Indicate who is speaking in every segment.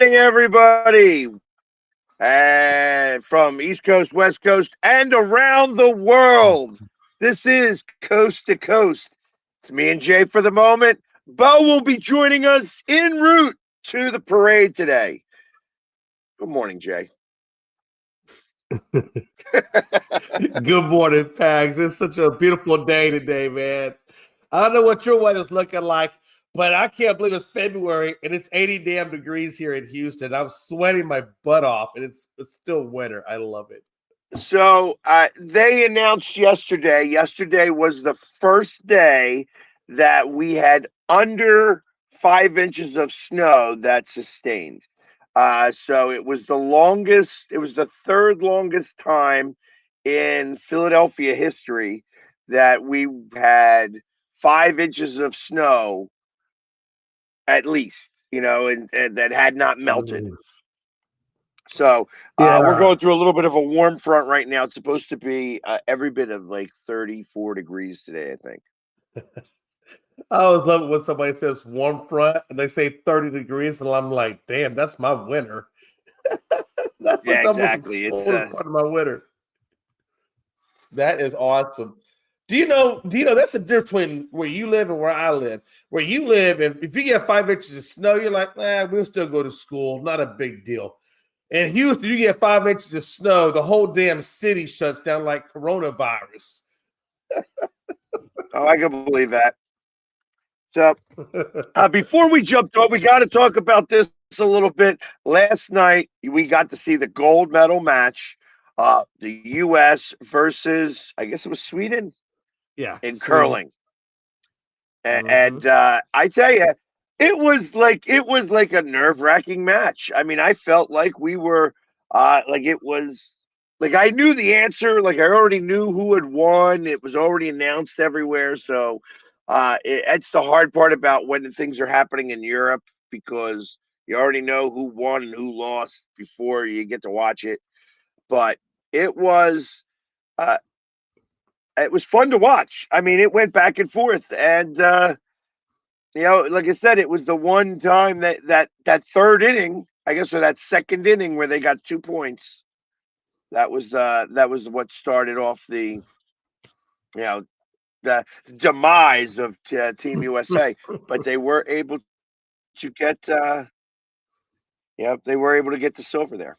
Speaker 1: everybody, and from East Coast, West Coast, and around the world. This is Coast to Coast. It's me and Jay for the moment. Bo will be joining us en route to the parade today. Good morning, Jay.
Speaker 2: Good morning, Pags. It's such a beautiful day today, man. I don't know what your weather's looking like, but I can't believe it's February and it's 80 damn degrees here in Houston. I'm sweating my butt off, and it's still winter. I love it.
Speaker 1: So they announced yesterday. Yesterday was the first day that we had under 5 inches of snow that sustained. So it was the longest. It was the third longest time in Philadelphia history that we had 5 inches of snow at least. And that had not melted. So we're
Speaker 2: Yeah.
Speaker 1: going through a little bit of a warm front right now. It's supposed to be every bit of like 34 degrees today, I think.
Speaker 2: I always love it when somebody says warm front and they say 30 degrees, and I'm like, damn, that's my winter. That's
Speaker 1: Yeah,
Speaker 2: like almost the
Speaker 1: exactly. It's
Speaker 2: coldest part of my winter. That is awesome. Do you know that's the difference between where you live and where I live? Where you live, and if you get 5 inches of snow, you're like, we'll still go to school. Not a big deal. In Houston, you get 5 inches of snow, the whole damn city shuts down like coronavirus.
Speaker 1: oh, I can believe that. So before we jumped on, we got to talk about this a little bit. Last night we got to see the gold medal match, the U.S. versus I guess it was Sweden
Speaker 2: Yeah,
Speaker 1: in
Speaker 2: Sweden.
Speaker 1: curling. And I tell you, it was like a nerve wracking match. I mean, I felt like we were like it was like I knew the answer. Like I already knew who had won. It was already announced everywhere. So it's the hard part about when things are happening in Europe because you already know who won and who lost before you get to watch it. But it was. Uh, it was fun to watch. I mean, it went back and forth, and like I said, it was the one time that third inning, I guess, or that second inning where they got 2 points. That was what started off you know the demise of Team USA. But they were able to get they were able to get the silver there.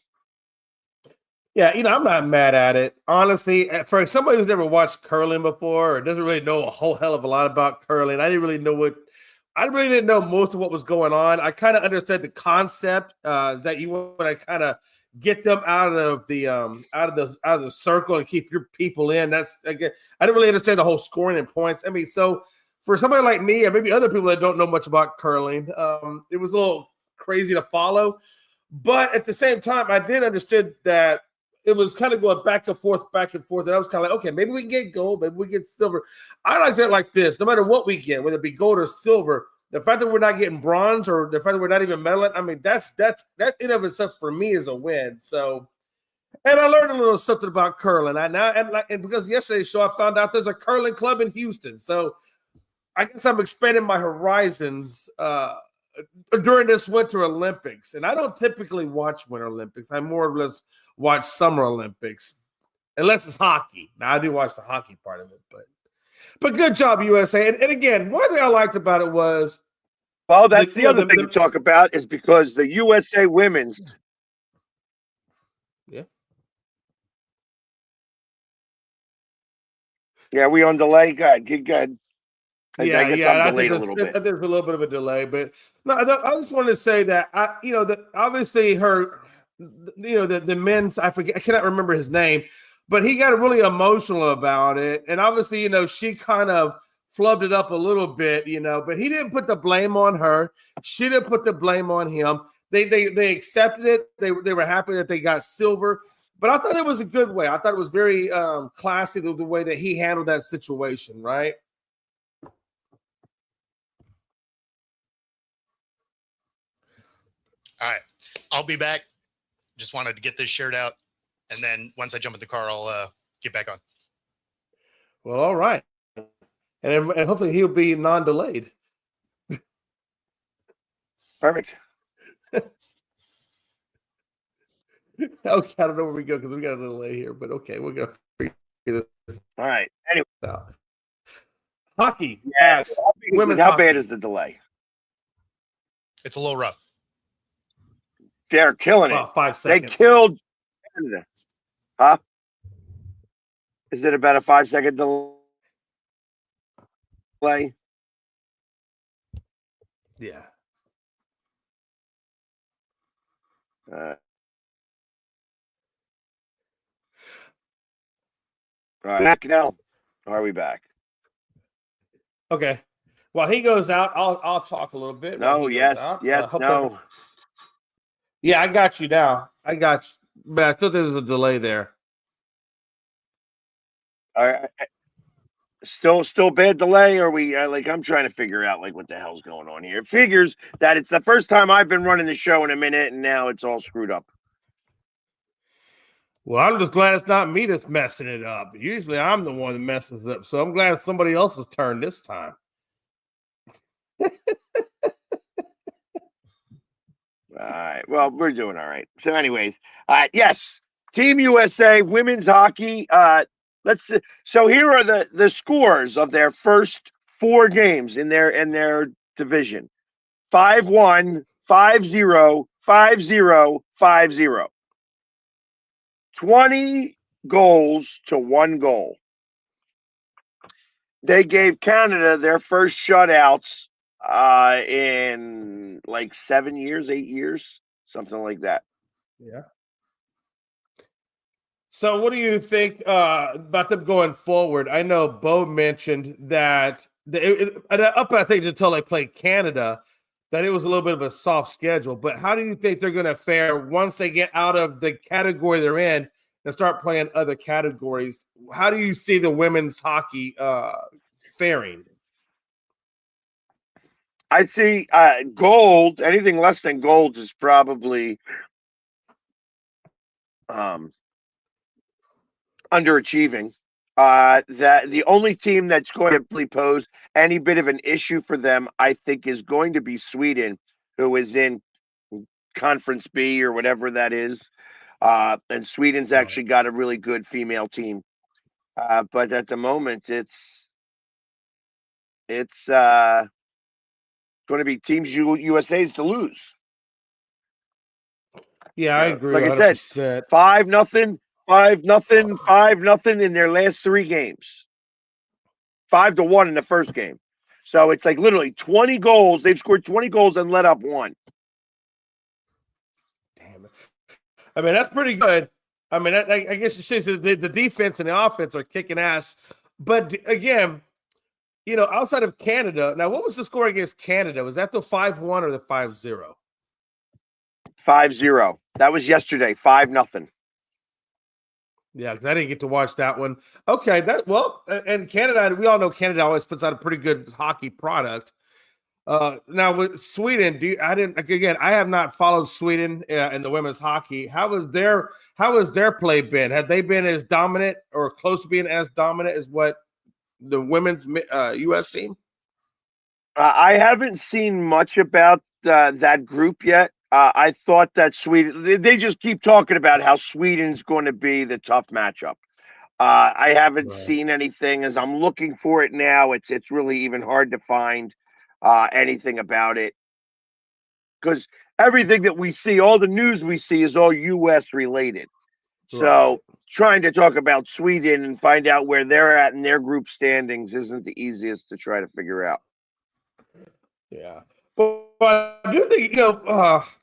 Speaker 2: Yeah, I'm not mad at it. Honestly, for somebody who's never watched curling before or doesn't really know a whole hell of a lot about curling, I really didn't know most of what was going on. I kind of understood the concept that you want to kind of get them out of the circle and keep your people in. That's again, I didn't really understand the whole scoring and points. I mean, so for somebody like me, or maybe other people that don't know much about curling, it was a little crazy to follow. But at the same time, I did understand that it was kind of going back and forth, back and forth. And I was kind of like, okay, maybe we can get gold, maybe we get silver. I like that like this, no matter what we get, whether it be gold or silver, the fact that we're not getting bronze or the fact that we're not even medaling, I mean, that in of itself for me is a win. So, and I learned a little something about curling. And because yesterday's show, I found out there's a curling club in Houston. So I guess I'm expanding my horizons during this Winter Olympics. And I don't typically watch Winter Olympics. I more or less watch Summer Olympics, unless it's hockey. Now I do watch the hockey part of it, but good job, USA. And again, one thing I liked about it was
Speaker 1: Well, that's the other thing to talk about is because the USA women's.
Speaker 2: Yeah.
Speaker 1: Yeah, we on delay. Good. I guess I'm delayed a little bit.
Speaker 2: I think there's a little bit of a delay, but no, I just wanted to say that that obviously the men's, I cannot remember his name, but he got really emotional about it, and obviously she kind of flubbed it up a little bit, but he didn't put the blame on her. She didn't put the blame on him. They accepted it. They were happy that they got silver. But I thought it was a good way. I thought it was very classy the way that he handled that situation, right?
Speaker 3: All right. I'll be back. Just wanted to get this shared out. And then once I jump in the car, I'll get back on.
Speaker 2: Well, all right. And hopefully he'll be non-delayed.
Speaker 1: Perfect.
Speaker 2: Okay, I don't know where we go because we got a delay here, but okay, we're gonna figure this
Speaker 1: All right. Anyway,
Speaker 2: out. Hockey,
Speaker 1: yeah.
Speaker 2: women's
Speaker 1: How
Speaker 2: hockey.
Speaker 1: bad is the delay?
Speaker 3: It's a little rough.
Speaker 1: They're killing it.
Speaker 2: About 5
Speaker 1: They
Speaker 2: seconds.
Speaker 1: killed Canada. Huh? Is it about a 5-second delay?
Speaker 2: Yeah.
Speaker 1: All right. Back now. Are we back?
Speaker 2: Okay. While he goes out, I'll talk a little bit.
Speaker 1: No. Yes.
Speaker 2: Out.
Speaker 1: Yes. No.
Speaker 2: Yeah, I got you now. I got you. But I thought there was a delay there.
Speaker 1: All right. Still bad delay, or are we I'm trying to figure out like what the hell's going on here. It figures that it's the first time I've been running the show in a minute, and now it's all screwed up.
Speaker 2: Well, I'm just glad it's not me that's messing it up. Usually I'm the one that messes up, so I'm glad it's somebody else's turn this time.
Speaker 1: All right. Well, we're doing all right. So, anyways, yes, Team USA women's hockey. Let's see. So here are the scores of their first 4 games in their division: 5-1, 5-0, 5-0, 5-0. 20 goals to 1 goal. They gave Canada their first shutouts in like 7 years, 8 years, something like that.
Speaker 2: Yeah. So what do you think about them going forward? I know Bo mentioned that up, I think, until they played Canada, that it was a little bit of a soft schedule. But how do you think they're going to fare once they get out of the category they're in and start playing other categories? How do you see the women's hockey faring?
Speaker 1: I see gold. Anything less than gold is probably underachieving. That the only team that's going to pose any bit of an issue for them, I think, is going to be Sweden, who is in Conference B or whatever that is. And Sweden's actually got a really good female team. But at the moment, it's going to be Teams USA's to lose.
Speaker 2: Yeah, I agree.
Speaker 1: Like
Speaker 2: 100%.
Speaker 1: I said, 5-0, 5-0, 5-0 in their last 3 games. 5-1 in the first game. So it's like literally 20 goals. They've scored 20 goals and let up 1.
Speaker 2: Damn it. I mean, that's pretty good. I mean, I guess it shows that the defense and the offense are kicking ass. But again, outside of Canada, now what was the score against Canada? Was that the 5-1 or the 5-0?
Speaker 1: 5-0. That was yesterday. 5-0.
Speaker 2: Yeah, because I didn't get to watch that one. Okay, and Canada, we all know Canada always puts out a pretty good hockey product. Now with Sweden, I have not followed Sweden in the women's hockey. How has their play been? Have they been as dominant or close to being as dominant as what the women's U.S. team?
Speaker 1: I haven't seen much about that group yet. I thought that Sweden, they just keep talking about how Sweden's going to be the tough matchup. I haven't seen anything. As I'm looking for it now, it's really even hard to find anything about it, because everything that we see, all the news we see, is all U.S. related. So trying to talk about Sweden and find out where they're at in their group standings isn't the easiest to try to figure out.
Speaker 2: Yeah. But I do think,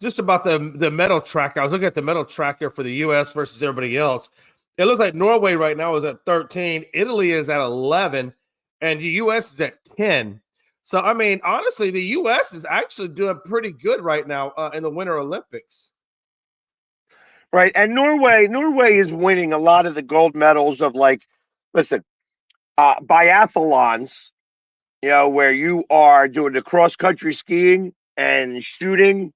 Speaker 2: just about the medal tracker. I was looking at the medal tracker for the U.S. versus everybody else. It looks like Norway right now is at 13. Italy is at 11. And the U.S. is at 10. So, I mean, honestly, the U.S. is actually doing pretty good right now in the Winter Olympics.
Speaker 1: Right. And Norway is winning a lot of the gold medals of, biathlons, where you are doing the cross-country skiing and shooting.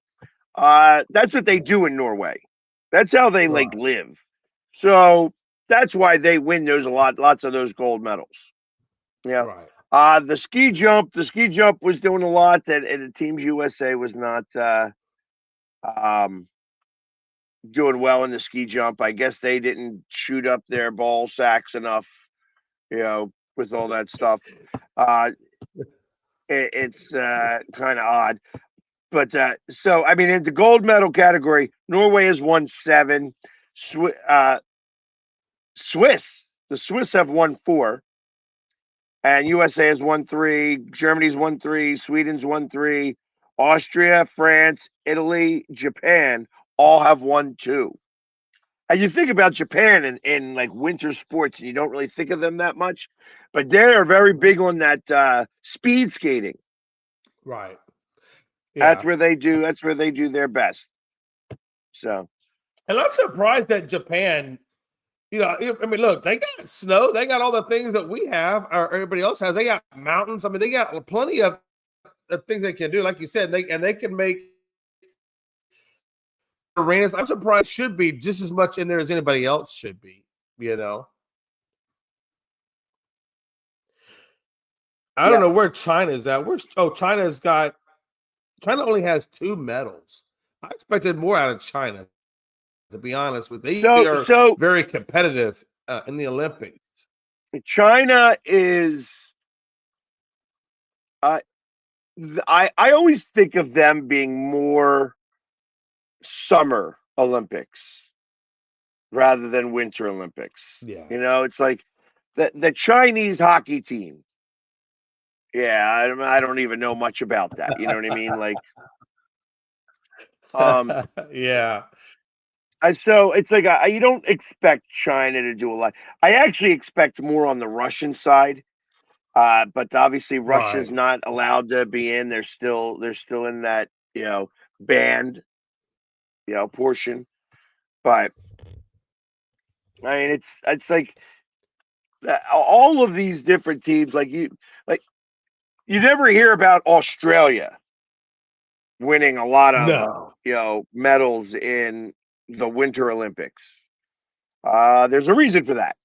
Speaker 1: That's what they do in Norway. That's how they live. So that's why they win lots of those gold medals. Yeah.
Speaker 2: Right.
Speaker 1: The ski jump was doing a lot that the Teams USA was not doing well in the ski jump. I guess they didn't shoot up their ball sacks enough, with all that stuff. It's kind of odd. But so, I mean, in the gold medal category, Norway has won 7. The Swiss have won 4. And USA has won 3. Germany's won 3. Sweden's won 3. Austria, France, Italy, Japan all have won 2. And you think about Japan in like winter sports, and you don't really think of them that much, but they are very big on that speed skating.
Speaker 2: Right. Yeah.
Speaker 1: That's where they do their best. So,
Speaker 2: and I'm surprised that Japan, I mean, look, they got snow, they got all the things that we have, or everybody else has. They got mountains. I mean, they got plenty of things they can do, like you said. They can make arenas. I'm surprised should be just as much in there as anybody else should be. I don't know where China's at. China only has 2 medals. I expected more out of China, to be honest with you. They are very competitive in the Olympics.
Speaker 1: China is I always think of them being more summer Olympics rather than winter Olympics.
Speaker 2: Yeah.
Speaker 1: It's like the Chinese hockey team. Yeah, I don't even know much about that. You know what I mean? Like,
Speaker 2: yeah.
Speaker 1: So it's like you don't expect China to do a lot. I actually expect more on the Russian side, but obviously Russia's not allowed to be in. They're still in that banned portion. But I mean, it's like all of these different teams. You never hear about Australia winning a lot of medals in the Winter Olympics. There's a reason for that,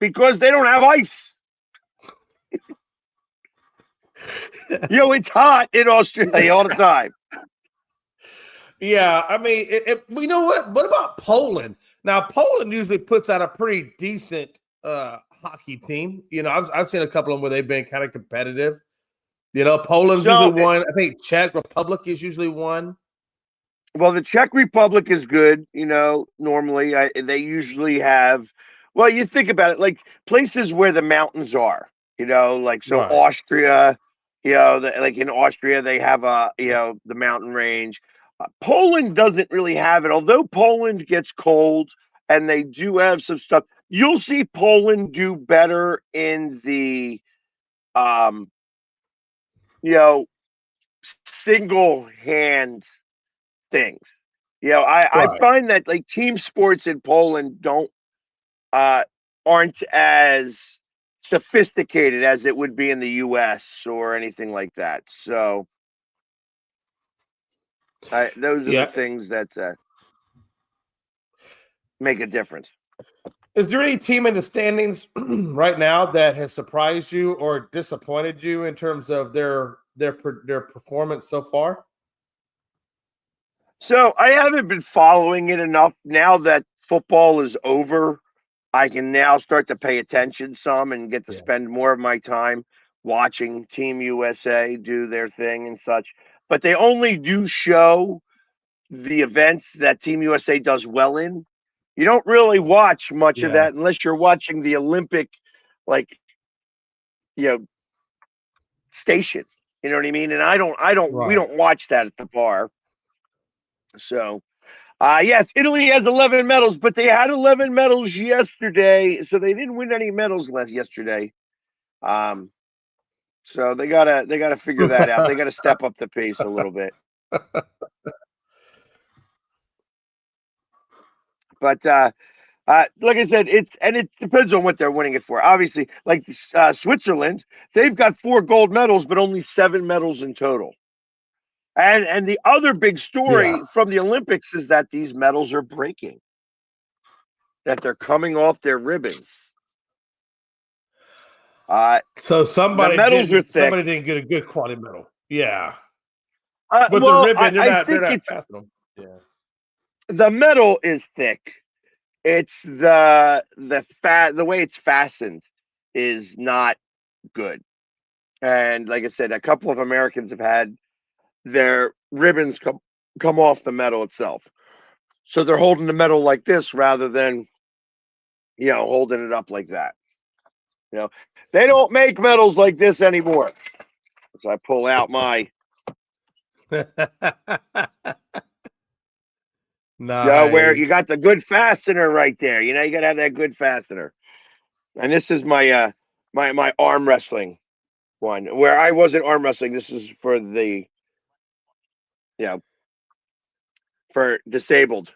Speaker 1: because they don't have ice. It's hot in Australia all the time.
Speaker 2: Yeah, I mean, you know what? What about Poland? Now, Poland usually puts out a pretty decent hockey team. I've seen a couple of them where they've been kind of competitive. Poland's usually one. I think Czech Republic is usually one.
Speaker 1: Well, the Czech Republic is good. Normally they usually have. Well, you think about it, like places where the mountains are. Austria. Like in Austria, they have the mountain range. Poland doesn't really have it. Although Poland gets cold and they do have some stuff, you'll see Poland do better in the single hand things. I find that like team sports in Poland aren't as sophisticated as it would be in the US or anything like that. So those are the things that make a difference.
Speaker 2: Is there any team in the standings right now that has surprised you or disappointed you in terms of their performance so far?
Speaker 1: So I haven't been following it enough. Now that football is over, I can now start to pay attention some and get to spend more of my time watching Team USA do their thing and such. But they only do show the events that Team USA does well in. You don't really watch much of that unless you're watching the Olympic, station. You know what I mean? And we don't watch that at the bar. So, yes, Italy has 11 medals, but they had 11 medals yesterday, so they didn't win any medals yesterday. So they gotta figure that out. They gotta step up the pace a little bit. But like I said, it depends on what they're winning it for. Obviously, like Switzerland, they've got 4 gold medals, but only 7 medals in total. And the other big story from the Olympics is that these medals are breaking, that they're coming off their ribbons.
Speaker 2: So somebody didn't get a good quality medal. Yeah. But the ribbon, they're not passing them. Yeah.
Speaker 1: The metal is thick. It's the way it's fastened is not good. And like I said, a couple of Americans have had their ribbons come off the metal itself. So they're holding the metal like this rather than holding it up like that. They don't make metals like this anymore. So I pull out my where you got the good fastener right there. You got to have that good fastener. And this is my my arm wrestling one where I wasn't arm wrestling. This is for the for disabled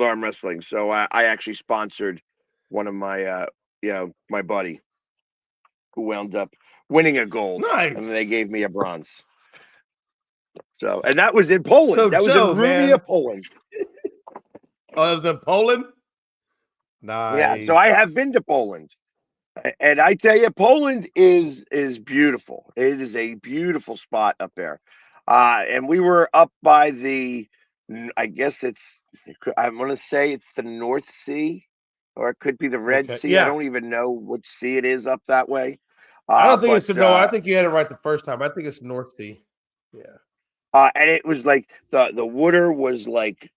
Speaker 1: arm wrestling. So I actually sponsored one of my my buddy who wound up winning a gold.
Speaker 2: Nice.
Speaker 1: And they gave me a bronze. So, and that was in Poland.
Speaker 2: So,
Speaker 1: that was
Speaker 2: Joe,
Speaker 1: in Rumia, Poland.
Speaker 2: Oh, that was in Poland? Nice.
Speaker 1: Yeah, so I have been to Poland. And I tell you, Poland is beautiful. It is a beautiful spot up there. And we were up by I guess I'm going to say it's the North Sea, or it could be the Red Sea.
Speaker 2: Yeah.
Speaker 1: I don't even know which sea it is up that way.
Speaker 2: I don't think it's no. I think you had it right the first time. I think it's North Sea. Yeah.
Speaker 1: And it was like the water was like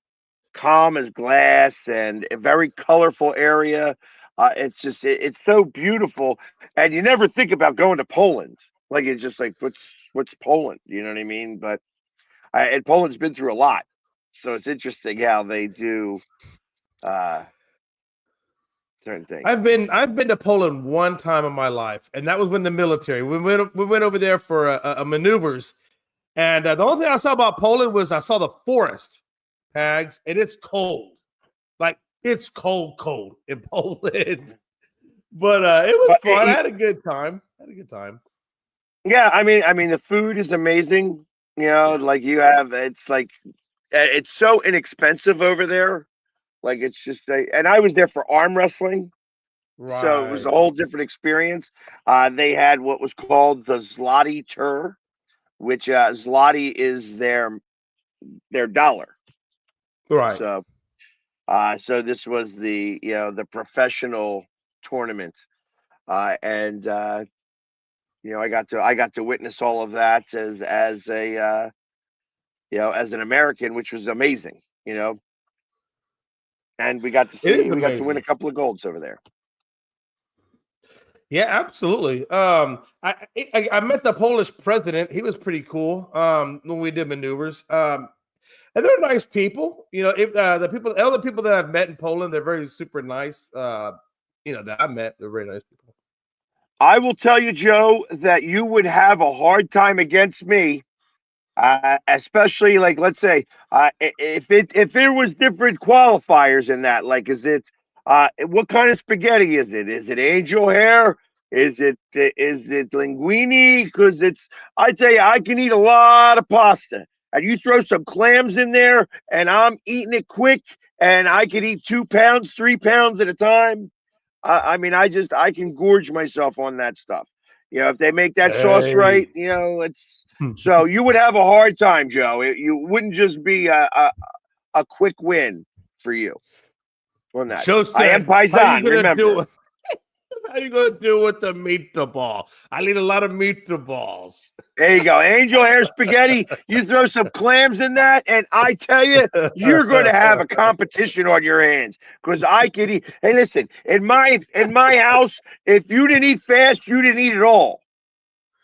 Speaker 1: calm as glass and a very colorful area. It's just it's so beautiful, and you never think about going to Poland. Like it's just like what's Poland? You know what I mean? But and Poland's been through a lot, so it's interesting how they do certain things.
Speaker 2: I've been to Poland one time in my life, and that was when the military. We went over there for a maneuvers, and the only thing I saw about Poland was I saw the forest, Pags, and it's cold, like it's cold in Poland. But it was fun. I had a good time.
Speaker 1: Yeah, I mean the food is amazing. Like it's like it's so inexpensive over there. Like it's just and I was there for arm wrestling.
Speaker 2: Right.
Speaker 1: So it was a whole different experience. They had what was called the Zloty tour, which Zloty is their dollar.
Speaker 2: Right.
Speaker 1: So so this was the the professional tournament. And I got to witness all of that as a as an American, which was amazing, and we got to win a couple of golds over there.
Speaker 2: Yeah, absolutely. I met the Polish president. He was pretty cool when we did maneuvers. And they're nice people. If the other people that I've met in Poland, they're very super nice. That I met, they're very nice people.
Speaker 1: I will tell you, Joe, that you would have a hard time against me, especially like let's say if there was different qualifiers in that. Like, is it what kind of spaghetti is it? Is it angel hair? Is it linguine? Because I tell you, I can eat a lot of pasta, and you throw some clams in there, and I'm eating it quick, and I could eat 2 pounds, 3 pounds at a time. I mean, I can gorge myself on that stuff. If they make that sauce right, it's so you would have a hard time, Joe. You wouldn't just be a quick win for you on that. I am Paisan, remember.
Speaker 2: How you gonna do with the meatball? I need a lot of meatballs.
Speaker 1: There you go. Angel hair spaghetti. You throw some clams in that, and I tell you, you're going to have a competition on your hands. Because I could eat. Hey, listen, in my house, if you didn't eat fast, you didn't eat at all.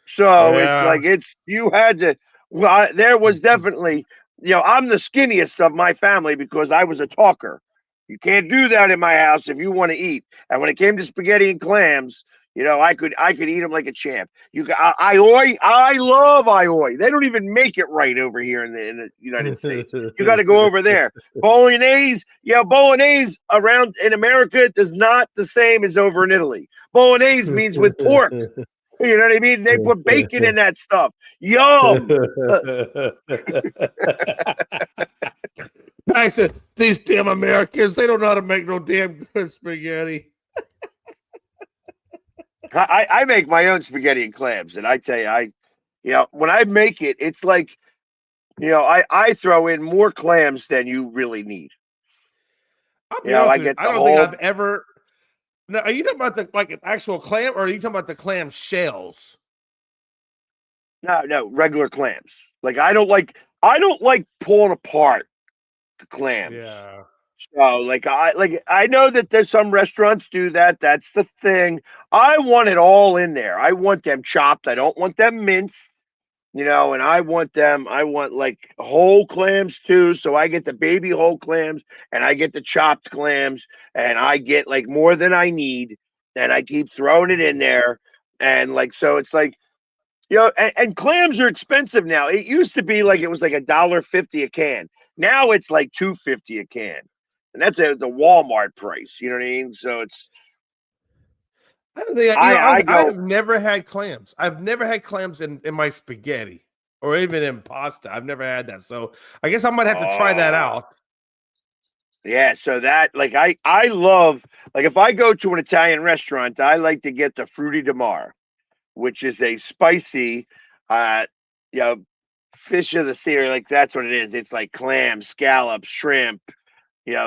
Speaker 1: So it's like you had to. Well, there was definitely, I'm the skinniest of my family because I was a talker. You can't do that in my house if you want to eat. And when it came to spaghetti and clams, I could eat them like a champ. I love aioli. They don't even make it right over here in the United States. You got to go over there. Bolognese, bolognese around in America is not the same as over in Italy. Bolognese means with pork. You know what I mean? They put bacon in that stuff. Yum.
Speaker 2: I said, these damn Americans, they don't know how to make no damn good spaghetti.
Speaker 1: I make my own spaghetti and clams, and I tell you, when I make it, it's like I throw in more clams than you really need.
Speaker 2: I'll be honest
Speaker 1: I
Speaker 2: with you.
Speaker 1: get
Speaker 2: I
Speaker 1: the
Speaker 2: don't think
Speaker 1: whole.
Speaker 2: I've ever. Now, are you talking about an actual clam, or are you talking about the clam shells?
Speaker 1: No, regular clams. Like I don't like pulling apart the clams.
Speaker 2: Yeah.
Speaker 1: So I know that there's some restaurants do that. That's the thing. I want it all in there. I want them chopped. I don't want them minced. And I want like whole clams too. So I get the baby whole clams and I get the chopped clams and I get like more than I need. And I keep throwing it in there. And so it's like, and clams are expensive now. It used to be like it was like $1.50 a can. Now it's like $2.50 a can. And that's the Walmart price. You know what I mean? So it's
Speaker 2: I don't think
Speaker 1: I
Speaker 2: I
Speaker 1: go.
Speaker 2: have never had clams. I've never had clams in my spaghetti or even in pasta. I've never had that. So I guess I might have to try that
Speaker 1: Oh.
Speaker 2: out.
Speaker 1: Yeah, so that I love if I go to an Italian restaurant, I like to get the frutti di mare, which is a spicy uh you know fish of the sea, or like that's what it is. It's like clam, scallops, shrimp,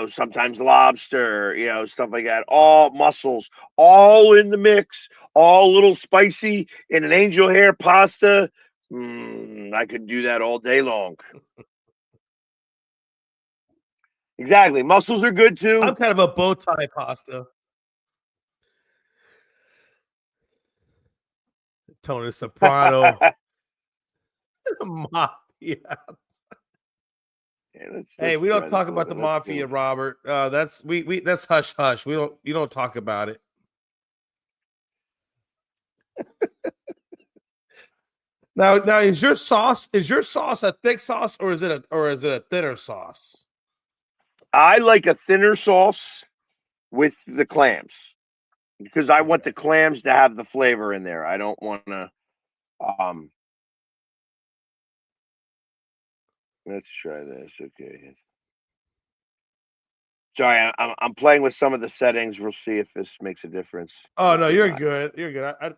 Speaker 1: sometimes lobster, stuff like that. All mussels, all in the mix, all a little spicy in an angel hair pasta. I could do that all day long. Exactly. Mussels are good
Speaker 2: I'm
Speaker 1: too.
Speaker 2: kind of a bow tie pasta. Tony Soprano, mafia.
Speaker 1: Yeah, let's
Speaker 2: Hey,
Speaker 1: let's
Speaker 2: we don't
Speaker 1: try this
Speaker 2: talk
Speaker 1: a little
Speaker 2: about the
Speaker 1: bit. Let's see.
Speaker 2: mafia, Robert. That's we that's hush hush. You don't talk about it. Now is your sauce a thick sauce or is it a thinner sauce?
Speaker 1: I like a thinner sauce with the clams because I want
Speaker 2: Okay.
Speaker 1: the clams to have the flavor in there. I don't want to. Um, let's try this. Okay. Sorry, I'm playing with some of the settings. We'll see if this makes a difference.
Speaker 2: Oh no,
Speaker 1: Hopefully
Speaker 2: you're
Speaker 1: not.
Speaker 2: good. You're good.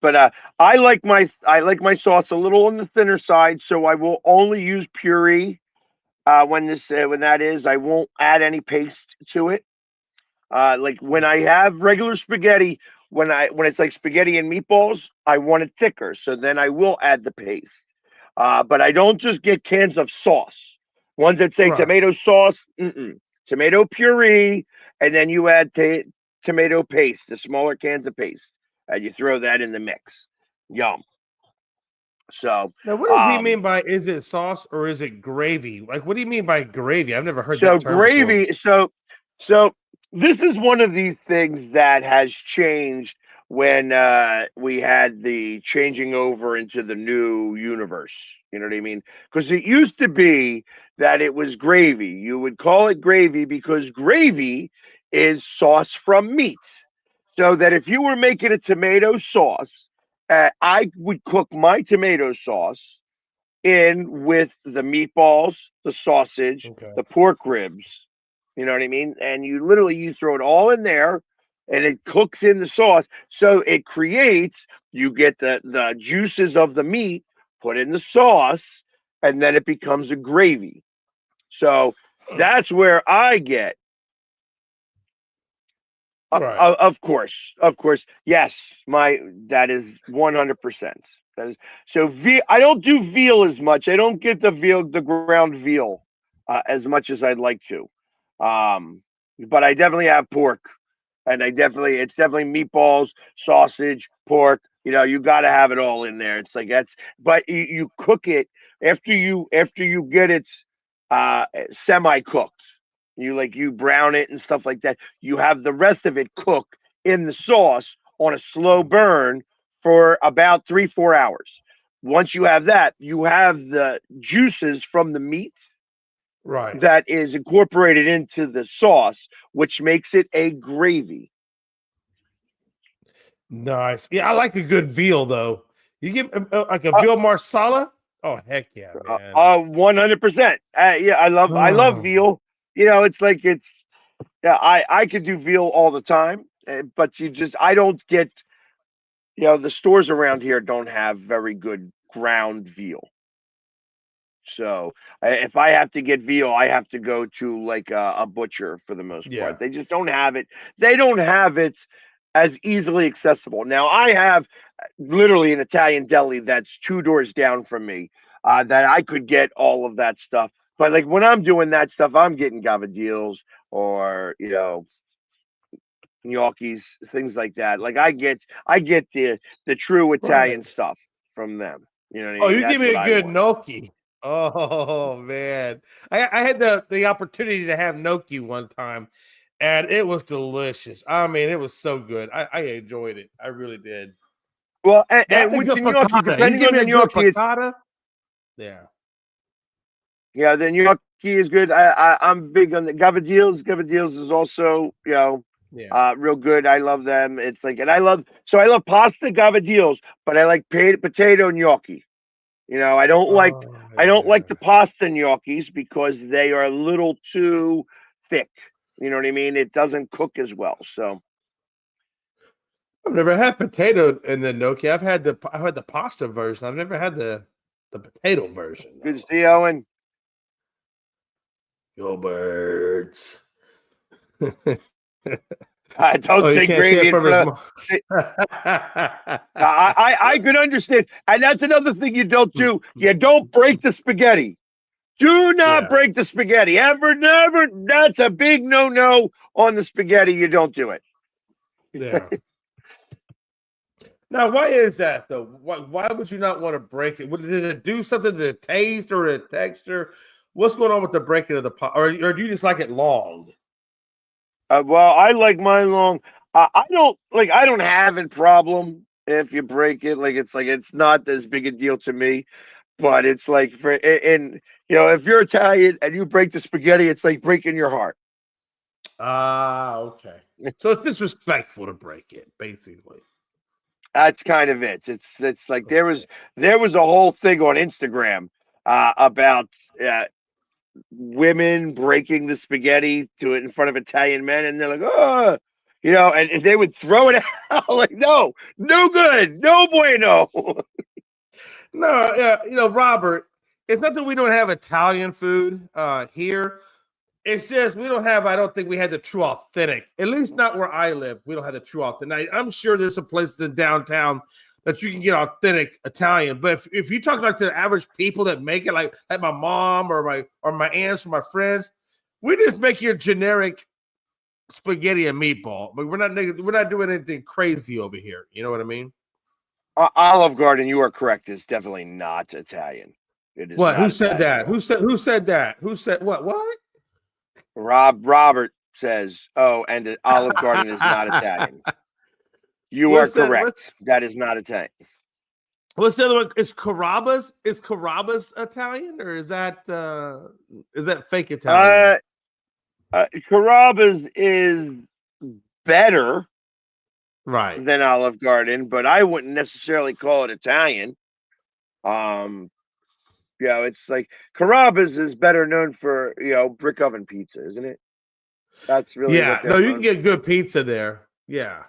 Speaker 1: But I like my sauce a little on the thinner side, so I will only use puree when that is. I won't add any paste to it. Like when I have regular spaghetti, when it's like spaghetti and meatballs, I want it thicker. So then I will add the paste. But I don't just get cans of sauce. Ones that say
Speaker 2: Right.
Speaker 1: tomato sauce, tomato puree, and then you add tomato paste, the smaller cans of paste, and you throw that in the mix. Yum. So,
Speaker 2: Now, what does he
Speaker 1: um,
Speaker 2: mean by is it sauce or is it gravy? Like, what do you mean by gravy? I've never heard
Speaker 1: So
Speaker 2: that term before.
Speaker 1: gravy. So this is one of these things that has changed when we had the changing over into the new universe. You know what I mean? Because it used to be that it was gravy. You would call it gravy because gravy is sauce from meat. So that if you were making a tomato sauce, I would cook my tomato sauce in with the meatballs, the sausage,
Speaker 2: Okay.
Speaker 1: the pork ribs. You know what I mean? And you throw it all in there and it cooks in the sauce. So it creates, you get the juices of the meat put in the sauce and then it becomes a gravy. So that's where I get
Speaker 2: Right.
Speaker 1: of course, yes. That is 100%. That is so. I don't do veal as much. I don't get the ground veal as much as I'd like to. But I definitely have pork, and it's definitely meatballs, sausage, pork. You got to have it all in there. It's like that's. But you cook it after you get it semi cooked. You brown it and stuff like that. You have the rest of it cooked in the sauce on a slow burn for about 3-4 hours. Once you have that, you have the juices from the meat
Speaker 2: Right.
Speaker 1: that is incorporated into the sauce, which makes it a gravy.
Speaker 2: Nice. Yeah, I like a good veal though. You get like a
Speaker 1: Uh,
Speaker 2: veal marsala? Oh heck yeah, man.
Speaker 1: 100%. Yeah, I love
Speaker 2: Oh.
Speaker 1: veal. It's yeah. I could do veal all the time, but I don't get. The stores around here don't have very good ground veal. So if I have to get veal, I have to go to like a butcher for the most
Speaker 2: Yeah.
Speaker 1: part. They just don't have it. They don't have it as easily accessible. Now I have literally an Italian deli that's 2 doors down from me that I could get all of that stuff. But like when I'm doing that stuff, I'm getting gavadils or gnocchis, things like that. Like I get the true Italian
Speaker 2: Right.
Speaker 1: stuff from them. You know what I
Speaker 2: Oh,
Speaker 1: mean?
Speaker 2: you give
Speaker 1: That's
Speaker 2: me
Speaker 1: what
Speaker 2: a
Speaker 1: I
Speaker 2: good
Speaker 1: want.
Speaker 2: gnocchi. Oh man, I had the opportunity to have gnocchi one time, and it was delicious. I mean, it was so good. I enjoyed it. I really did.
Speaker 1: Well,
Speaker 2: That
Speaker 1: and
Speaker 2: and a
Speaker 1: with
Speaker 2: good
Speaker 1: the gnocchi,
Speaker 2: piccata. You
Speaker 1: depending
Speaker 2: give
Speaker 1: on
Speaker 2: me
Speaker 1: the
Speaker 2: a good
Speaker 1: gnocchi, it's
Speaker 2: piccata. Yeah.
Speaker 1: yeah, the gnocchi is good. I'm big on the gavadils. Gavadils is also
Speaker 2: Yeah.
Speaker 1: real good. I love them. It's like, and I love pasta gavadils, but I like potato gnocchi. I don't like
Speaker 2: Oh
Speaker 1: I don't like
Speaker 2: yeah.
Speaker 1: the pasta gnocchis because they are a little too thick. You know what I mean? It doesn't cook as well. So
Speaker 2: I've never had potato in the gnocchi. I've had the pasta version. I've never had the potato version
Speaker 1: good to
Speaker 2: though.
Speaker 1: see you, Owen.
Speaker 2: Go birds.
Speaker 1: Don't
Speaker 2: Oh, you
Speaker 1: say
Speaker 2: can't see it
Speaker 1: gravy in
Speaker 2: from his
Speaker 1: front
Speaker 2: mouth.
Speaker 1: of. I could understand, and that's another thing you don't do. You don't break the spaghetti. Do not
Speaker 2: Yeah.
Speaker 1: break the spaghetti. Ever, never. That's a big no on the spaghetti. You don't do it.
Speaker 2: Yeah. Now, why is that though? Why would you not want to break it? Did it do something to the taste or the texture? What's going on with the breaking of the pot? Or do you just like it long?
Speaker 1: Well, I like mine long. I don't have a problem if you break it. It's not as big a deal to me. But it's like and if you're Italian and you break the spaghetti, it's like breaking your heart.
Speaker 2: Ah, okay. So it's disrespectful to break it, basically.
Speaker 1: That's kind of it. It's like
Speaker 2: Okay.
Speaker 1: there was a whole thing on Instagram about women breaking the spaghetti to it in front of Italian men, and they're like, oh, and they would throw it out like, no, no good, no bueno.
Speaker 2: No, yeah, Robert, it's not that we don't have Italian food here. It's just we don't have. I don't think we had the true authentic. At least not where I live. We don't have the true authentic. I'm sure there's some places in downtown that you can get authentic Italian. But if you talk like to the average people that make it, like my mom or my aunts or my friends, we just make your generic spaghetti and meatball. But we're not doing anything crazy over here. You know what I mean?
Speaker 1: Olive Garden, you are correct. Is definitely not Italian. It is
Speaker 2: What? Who
Speaker 1: not
Speaker 2: said
Speaker 1: Italian at
Speaker 2: that?
Speaker 1: all.
Speaker 2: Who said that? Who said what? What?
Speaker 1: Robert says, "Oh, and Olive Garden is not Italian." You are
Speaker 2: What's that?
Speaker 1: correct. That is not Italian.
Speaker 2: What's the other one? Is Carrabba's? Is Carrabba's Italian or is that fake Italian?
Speaker 1: Uh, Carrabba's is better
Speaker 2: Right.
Speaker 1: than Olive Garden, but I wouldn't necessarily call it Italian. Um, it's like Carrabba's is better known for brick oven pizza, isn't it? That's really
Speaker 2: Yeah.
Speaker 1: what
Speaker 2: No,
Speaker 1: they're
Speaker 2: you can
Speaker 1: known
Speaker 2: get
Speaker 1: for.
Speaker 2: good pizza there. Yeah.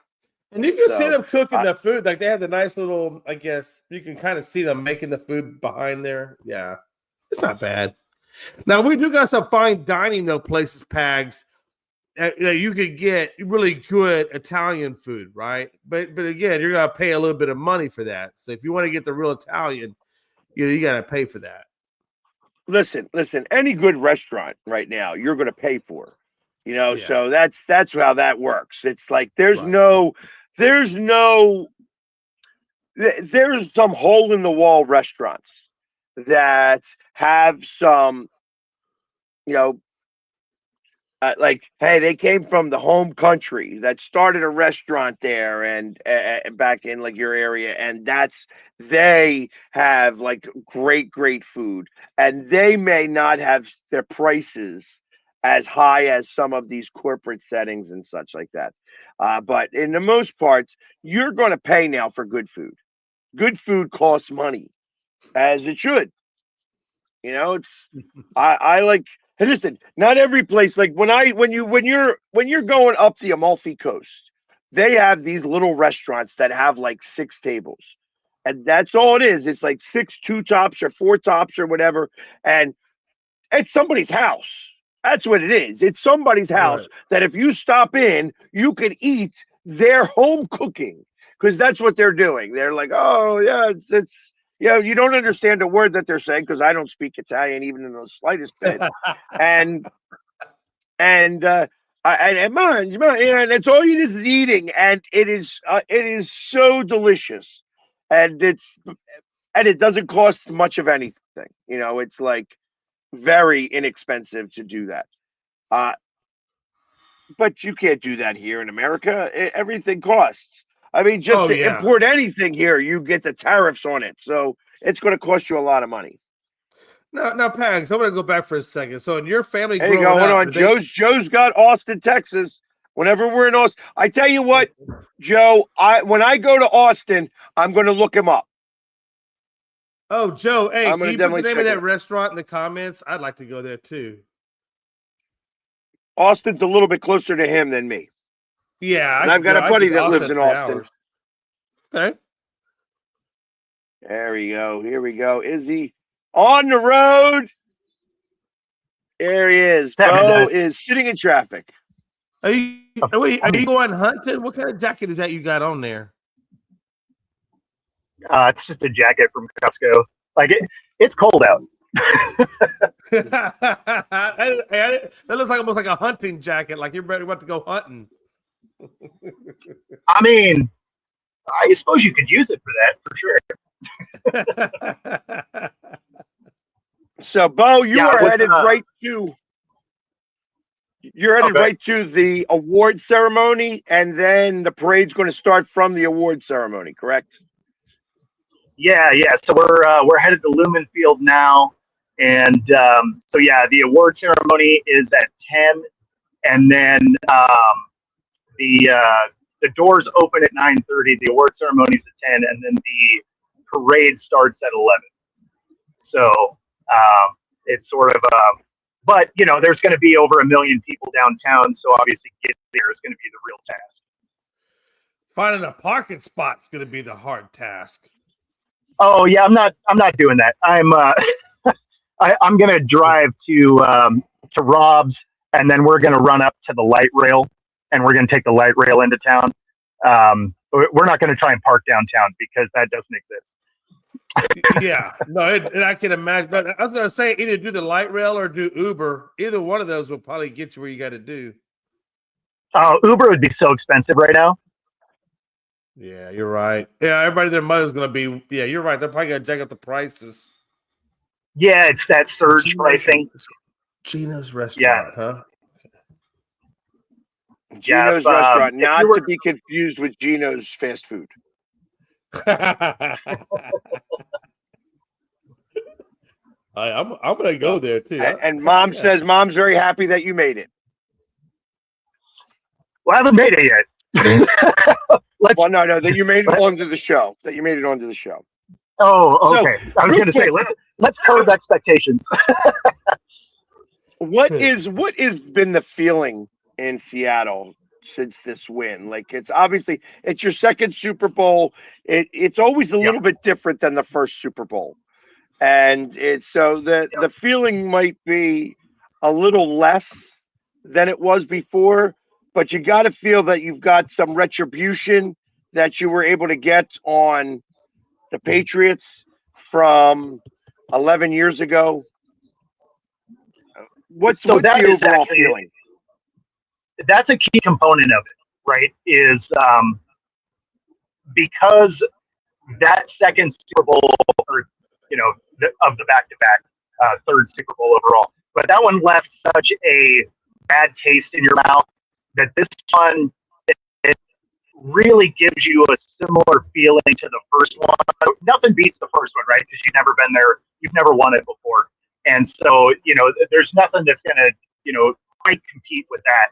Speaker 2: And you can see
Speaker 1: So,
Speaker 2: them cooking
Speaker 1: uh,
Speaker 2: the food. Like they have the nice little, I guess you can kind of see them making the food behind there. Yeah. It's not bad. Now we do got some fine dining though places, Pags. You could get really good Italian food, right? But again, you're gonna pay a little bit of money for that. So if you want to get the real Italian, you got to pay for that.
Speaker 1: listen, any good restaurant right now, you're going to pay for.
Speaker 2: Yeah,
Speaker 1: So that's how that works. It's like
Speaker 2: right.
Speaker 1: there's no there's some hole in the wall restaurants that have some, you know, like, hey, they came from the home country that started a restaurant there and back in like your area, and they have like great food, and they may not have their prices as high as some of these corporate settings and such like that. But in the most parts, you're going to pay now for good food. Good food costs money, as it should. It's I like. Hey, listen, not every place like when you're going up the Amalfi Coast, they have these little restaurants that have like 6 tables, And that's all it is. It's like 6 2-tops or 4-tops or whatever. And it's somebody's house. That's what it is. It's somebody's house
Speaker 2: Right.
Speaker 1: that if you stop in, you can eat their home cooking, because that's what they're doing. They're like, oh, yeah, it's you don't understand a word that they're saying, because I don't speak Italian even in the slightest bit. and and it's all you just eating, and it is so delicious, and it doesn't cost much of anything. It's like very inexpensive to do that. But you can't do that here in America. Everything costs. I mean, just to import anything here, you get the tariffs on it, so it's going to cost you a lot of money.
Speaker 2: Now, Pags, I'm going to go back for a second. So, in your family,
Speaker 1: there you go. Hold on, Joe's got Austin, Texas. Whenever we're in Austin, I tell you what, Joe. When I go to Austin, I'm going to look him up.
Speaker 2: Oh, Joe, hey, can you put the name of that restaurant in the comments? I'd like to go there too.
Speaker 1: Austin's a little bit closer to him than me.
Speaker 2: Yeah,
Speaker 1: and I've got a buddy that lives in Austin.
Speaker 2: Okay.
Speaker 1: There we go. Here we go. Is he on the road? There he is. Bo is sitting in traffic.
Speaker 2: Are you going hunting? What kind of jacket is that you got on there?
Speaker 4: It's just a jacket from Costco. Like it's cold out.
Speaker 2: That looks like almost like a hunting jacket, like you're ready to go hunting.
Speaker 4: I mean, I suppose you could use it for that for
Speaker 1: sure. So, Bo, you are headed right to. You're headed right to the award ceremony, and then the parade's going to start from the award ceremony. Correct?
Speaker 4: Yeah. So we're headed to Lumen Field now. And so, the award ceremony is at 10, and then the doors open at 9:30. The award ceremony is at 10, and then the parade starts at 11. So it's sort of but there's going to be over 1 million people downtown, so obviously getting there is going to be the real task.
Speaker 2: Finding a parking spot's going to be the hard task.
Speaker 4: Oh yeah, I'm not doing that. I'm going to drive to Rob's, and then we're going to run up to the light rail, and we're going to take the light rail into town. We're not going to try and park downtown because that doesn't exist.
Speaker 2: Yeah, no, I can imagine. But I was going to say either do the light rail or do Uber. Either one of those will probably get you where you got to do.
Speaker 4: Oh, Uber would be so expensive right now.
Speaker 2: Yeah, you're right. Yeah, everybody, their mother's going to be. Yeah, you're right. They're probably going to jack up the prices.
Speaker 4: Yeah, it's that surge pricing.
Speaker 2: Gino's restaurant, huh?
Speaker 1: Gino's restaurant, not to be confused with Gino's fast food.
Speaker 2: I'm going to go there too.
Speaker 1: And Mom says Mom's very happy that you made it.
Speaker 4: Well, I haven't made it yet.
Speaker 1: No, that you made it onto the show.
Speaker 4: Oh, okay. So, I was going to say let's curb expectations.
Speaker 1: What has been the feeling in Seattle since this win? Like, it's obviously it's your second Super Bowl. It's always a little bit different than the first Super Bowl, and it's so the feeling might be a little less than it was before, but you got to feel that you've got some retribution that you were able to get on the Patriots from 11 years ago. What's the overall feeling?
Speaker 4: That's a key component of it, right? Is because that second Super Bowl, or of the back-to-back third Super Bowl overall, but that one left such a bad taste in your mouth that this one it really gives you a similar feeling to the first one. Nothing beats the first one, right? Because you've never been there, you've never won it before. And so, there's nothing that's going to, quite compete with that.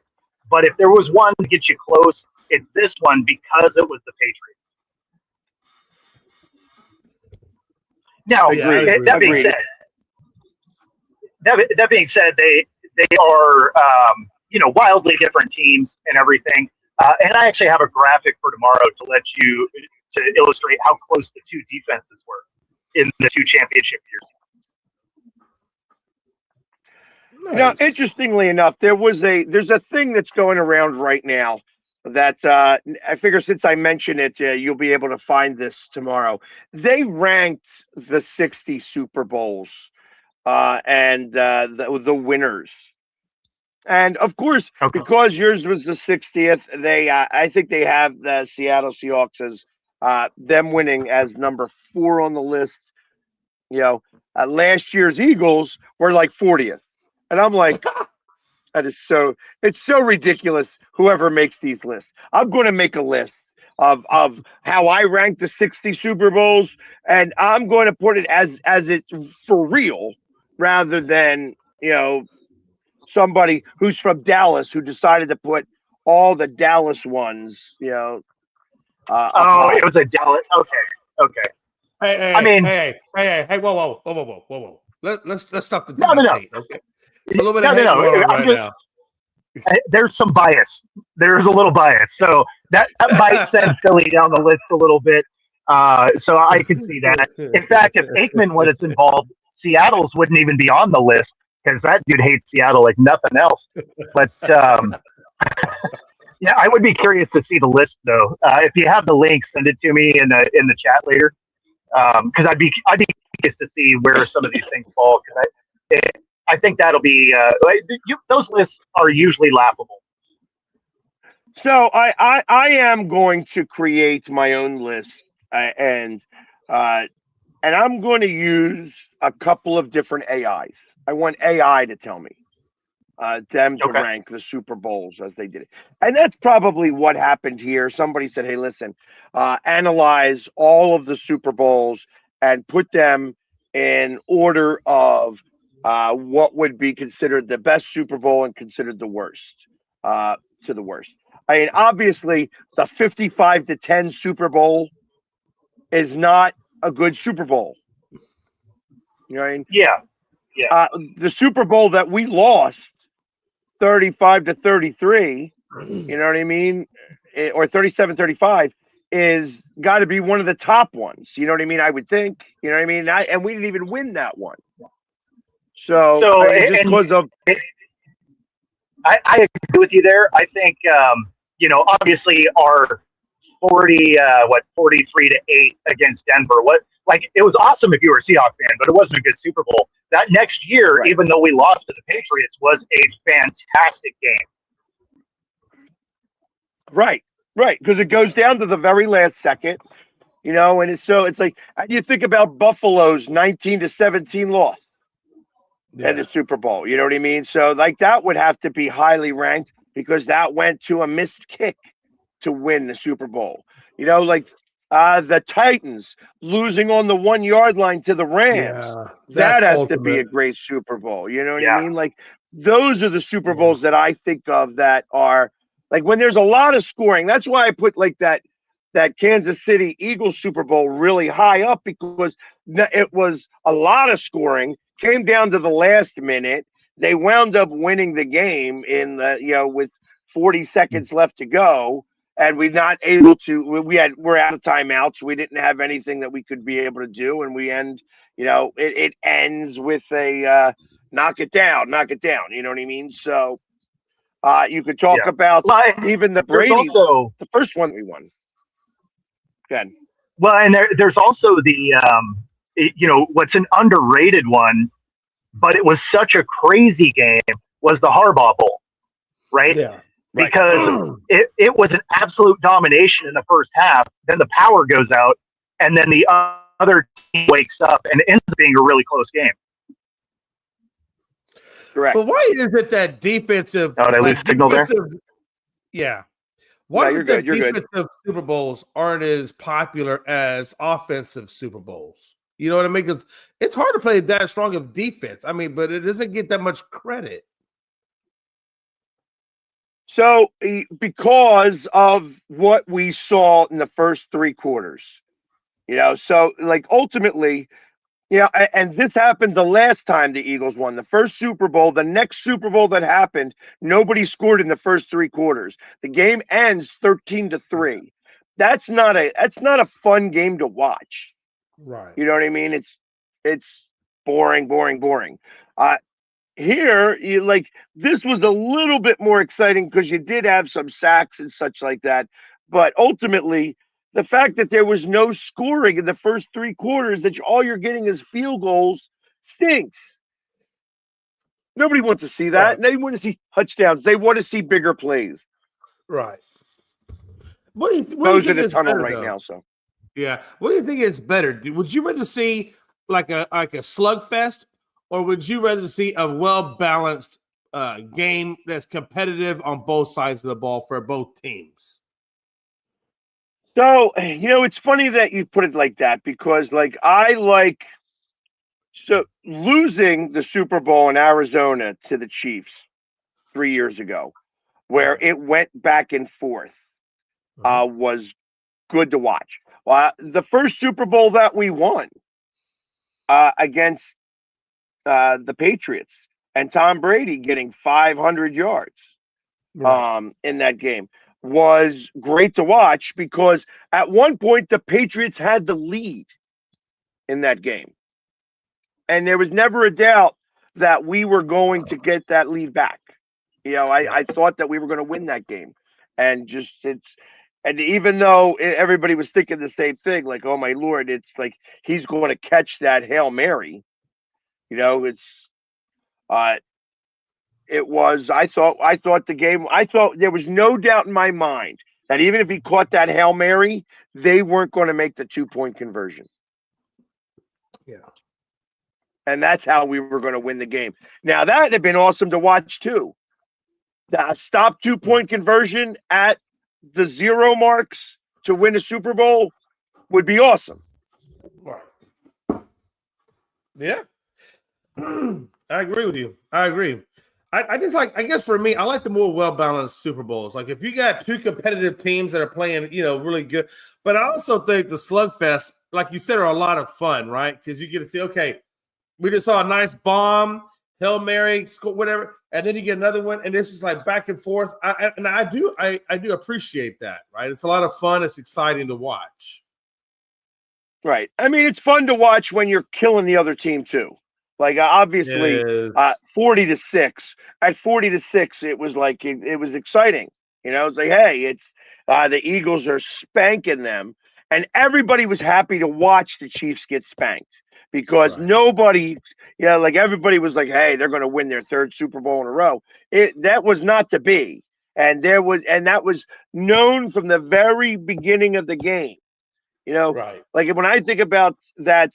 Speaker 4: But if there was one to get you close, it's this one because it was the Patriots. Now, that being said, they are, wildly different teams and everything. And I actually have a graphic for tomorrow to to illustrate how close the two defenses were in the two championship years.
Speaker 1: Nice. Now, interestingly enough, there's a thing that's going around right now that I figure since I mentioned it, you'll be able to find this tomorrow. They ranked the 60 Super Bowls and the winners. And of course, because yours was the 60th, I think they have the Seattle Seahawks as them winning as number 4 on the list. Last year's Eagles were like 40th. And I'm like, it's so ridiculous. Whoever makes these lists, I'm going to make a list of how I rank the 60 Super Bowls, and I'm going to put it as it's for real, rather than somebody who's from Dallas who decided to put all the Dallas ones.
Speaker 4: It was a Dallas. Okay.
Speaker 2: Hey,
Speaker 4: I mean,
Speaker 2: hey, whoa. Let's stop the
Speaker 4: no.
Speaker 2: Hate, okay. A little bit of hate going on right now.
Speaker 4: There's some bias. There's a little bias. So that might send Philly down the list a little bit. So I can see that. In fact, if Aikman was involved, Seattle's wouldn't even be on the list because that dude hates Seattle like nothing else. But yeah, I would be curious to see the list though. If you have the link, send it to me in the chat later. Because I'd be curious to see where some of these things fall. Because I think that'll be those lists are usually laughable.
Speaker 1: So I am going to create my own list, and I'm going to use a couple of different AIs. I want AI to tell me them to rank the Super Bowls as they did it, and that's probably what happened here. Somebody said, "Hey, listen, analyze all of the Super Bowls and put them in order of." What would be considered the best Super Bowl and considered the worst to the worst. I mean, obviously, the 55-10 Super Bowl is not a good Super Bowl. You know what I mean?
Speaker 4: Yeah.
Speaker 1: The Super Bowl that we lost, 35-33, you know what I mean? Or 37-35 is got to be one of the top ones. You know what I mean? I would think. You know what I mean? And we didn't even win that one. So just because of,
Speaker 4: I agree with you there. I think obviously our 43-8 against Denver. It was awesome if you were a Seahawks fan, but it wasn't a good Super Bowl. That next year, even though we lost to the Patriots, was a fantastic game.
Speaker 1: Right, because it goes down to the very last second, and it's like you think about Buffalo's 19-17 loss. And the Super Bowl, you know what I mean? So that would have to be highly ranked because that went to a missed kick to win the Super Bowl. The Titans losing on the 1 yard line to the Rams. That has ultimate. To be a great Super Bowl. You know what I mean? Those are the Super Bowls that I think of that are when there's a lot of scoring. That's why I put that Kansas City Eagles Super Bowl really high up because it was a lot of scoring. Came down to the last minute. They wound up winning the game in with 40 seconds left to go, and we're not able to. We're out of timeouts. We didn't have anything that we could be able to do, and we end. It ends with a knock it down. You know what I mean? So you could talk about even the Brady, the first one we won. Good.
Speaker 4: Well, and there's also the. What's an underrated one, but it was such a crazy game, was the Harbaugh Bowl, right?
Speaker 2: Yeah.
Speaker 4: Right. Because it was an absolute domination in the first half, then the power goes out, and then the other team wakes up, and it ends up being a really close game.
Speaker 1: Correct.
Speaker 2: But why is it that defensive...
Speaker 4: Oh, did I lose signal there?
Speaker 2: Yeah. Why is it that defensive
Speaker 1: good.
Speaker 2: Super Bowls aren't as popular as offensive Super Bowls? You know what I mean? Because it's hard to play that strong of defense. I mean, but it doesn't get that much credit.
Speaker 1: So, because of what we saw in the first three quarters, so ultimately, and this happened the last time the Eagles won the first Super Bowl. The next Super Bowl that happened, nobody scored in the first three quarters. The game ends 13-3. that's not a fun game to watch.
Speaker 2: Right.
Speaker 1: You know what I mean? It's boring. Here, this was a little bit more exciting because you did have some sacks and such like that. But ultimately, the fact that there was no scoring in the first 3 quarters, that all you're getting is field goals, stinks. Nobody wants to see that.
Speaker 2: Right.
Speaker 1: They want to see touchdowns. They want to see bigger plays.
Speaker 2: Right. What do you
Speaker 1: Those
Speaker 2: think
Speaker 1: are the
Speaker 2: is
Speaker 1: tunnel
Speaker 2: better,
Speaker 1: right
Speaker 2: though?
Speaker 1: now. So
Speaker 2: Yeah. What do you think is better? Would you rather see like a slugfest, or would you rather see a well-balanced game that's competitive on both sides of the ball for both teams?
Speaker 1: So, it's funny that you put it like that because, losing the Super Bowl in Arizona to the Chiefs 3 years ago, where it went back and forth, was good to watch. The first Super Bowl that we won against the Patriots and Tom Brady getting 500 yards in that game was great to watch because at one point the Patriots had the lead in that game. And there was never a doubt that we were going to get that lead back. I thought that we were going to win that game. And and even though everybody was thinking the same thing, like, oh my Lord, it's like he's going to catch that Hail Mary. I thought there was no doubt in my mind that even if he caught that Hail Mary, they weren't going to make the 2-point conversion.
Speaker 2: Yeah.
Speaker 1: And that's how we were going to win the game. Now, that had been awesome to watch, too. The stop 2-point conversion at the 0 marks to win a Super Bowl would be awesome.
Speaker 2: Right. Yeah. I agree with you. I agree. I guess for me, I like the more well-balanced Super Bowls. Like if you got 2 competitive teams that are playing, really good. But I also think the slugfest, like you said, are a lot of fun, right? Because you get to see, okay, we just saw a nice bomb, Hail Mary, whatever, and then you get another one, and this is like back and forth. I do appreciate that, right? It's a lot of fun. It's exciting to watch.
Speaker 1: Right. I mean, it's fun to watch when you're killing the other team too. Like obviously, 40-6. At 40-6, it was like it was exciting. It's like, hey, it's the Eagles are spanking them, and everybody was happy to watch the Chiefs get spanked because nobody, everybody was like, hey, they're going to win their 3rd Super Bowl in a row. That was not to be, and that was known from the very beginning of the game. Like when I think about that.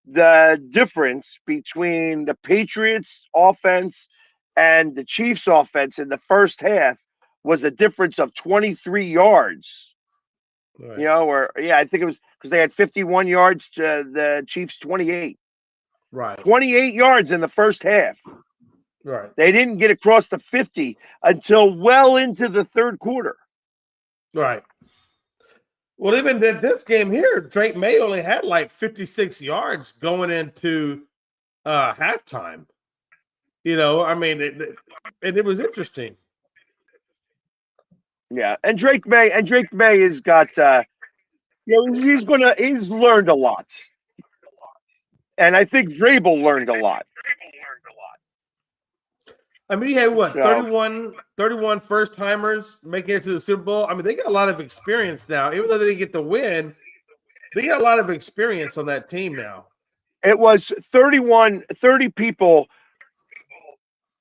Speaker 1: The difference between the Patriots offense and the Chiefs offense in the first half was a difference of 23 yards.
Speaker 2: Right.
Speaker 1: I think it was because they had 51 yards to the Chiefs 28.
Speaker 2: Right.
Speaker 1: 28 yards in the first half.
Speaker 2: Right.
Speaker 1: They didn't get across the 50 until well into the 3rd quarter.
Speaker 2: Right. Well, even this game here, Drake May only had like 56 yards going into halftime. I mean, it was interesting.
Speaker 1: Yeah, and Drake May has got he's learned a lot. And I think Vrabel learned a lot.
Speaker 2: I mean, he had what, 31 first-timers making it to the Super Bowl? I mean, they got a lot of experience now. Even though they didn't get the win, they got a lot of experience on that team now.
Speaker 1: It was 30 people